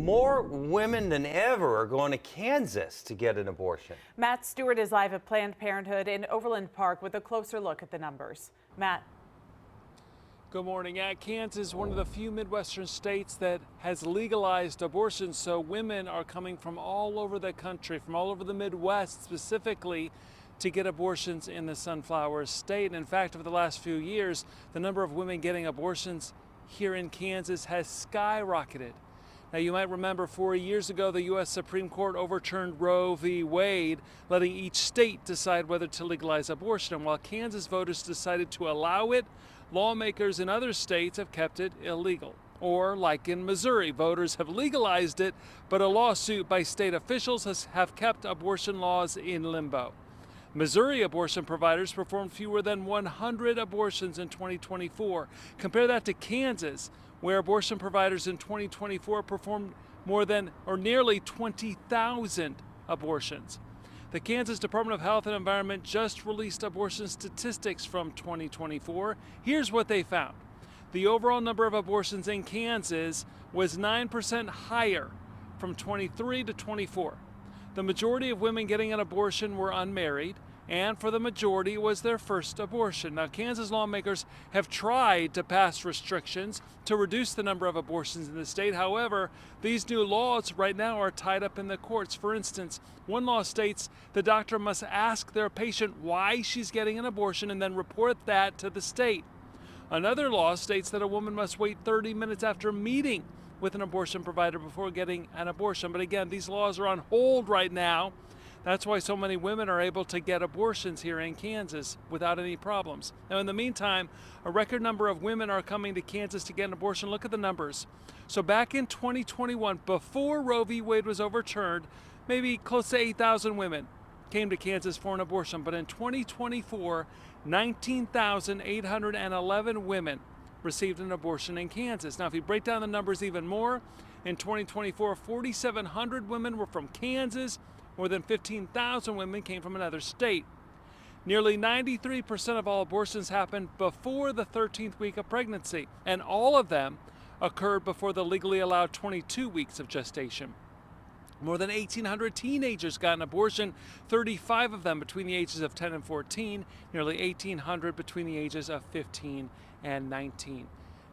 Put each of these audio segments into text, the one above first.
More women than ever are going to Kansas to get an abortion. Matt Stewart is live at Planned Parenthood in Overland Park with a closer look at the numbers. Matt. Good morning. Kansas is one of the few Midwestern states that has legalized abortion, so women are coming from all over the country, from all over the Midwest specifically, to get abortions in the Sunflower State. And in fact, over the last few years, the number of women getting abortions here in Kansas has skyrocketed. Now, you might remember 4 years ago, the U.S. Supreme Court overturned Roe v. Wade, letting each state decide whether to legalize abortion. And while Kansas voters decided to allow it, lawmakers in other states have kept it illegal. Or, like in Missouri, voters have legalized it, but a lawsuit by state officials have kept abortion laws in limbo. Missouri abortion providers performed fewer than 100 abortions in 2024. Compare that to Kansas, where abortion providers in 2024 performed more than or nearly 20,000 abortions. The Kansas Department of Health and Environment just released abortion statistics from 2024. Here's what they found. The overall number of abortions in Kansas was 9% higher from 23 to 24. The majority of women getting an abortion were unmarried, and for the majority it was their first abortion. Now, Kansas lawmakers have tried to pass restrictions to reduce the number of abortions in the state. However, these new laws right now are tied up in the courts. For instance, one law states the doctor must ask their patient why she's getting an abortion and then report that to the state. Another law states that a woman must wait 30 minutes after meeting with an abortion provider before getting an abortion. But again, these laws are on hold right now. That's why so many women are able to get abortions here in Kansas without any problems. Now, in the meantime, a record number of women are coming to Kansas to get an abortion. Look at the numbers. So back in 2021, before Roe v. Wade was overturned, maybe close to 8,000 women came to Kansas for an abortion. But in 2024, 19,811 women received an abortion in Kansas. Now, if you break down the numbers even more, in 2024, 4,700 women were from Kansas. More than 15,000 women came from another state. Nearly 93% of all abortions happened before the 13th week of pregnancy, and all of them occurred before the legally allowed 22 weeks of gestation. More than 1,800 teenagers got an abortion, 35 of them between the ages of 10 and 14, nearly 1,800 between the ages of 15 and 19.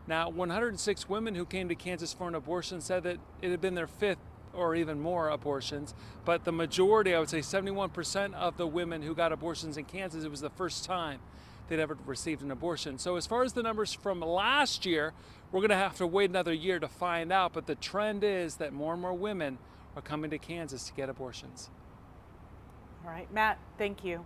Now, 106 women who came to Kansas for an abortion said that it had been their fifth or even more abortions, but the majority, I would say 71% of the women who got abortions in Kansas, it was the first time they'd ever received an abortion. So as far as the numbers from last year, we're going to have to wait another year to find out, but the trend is that more and more women are coming to Kansas to get abortions. All right, Matt, thank you.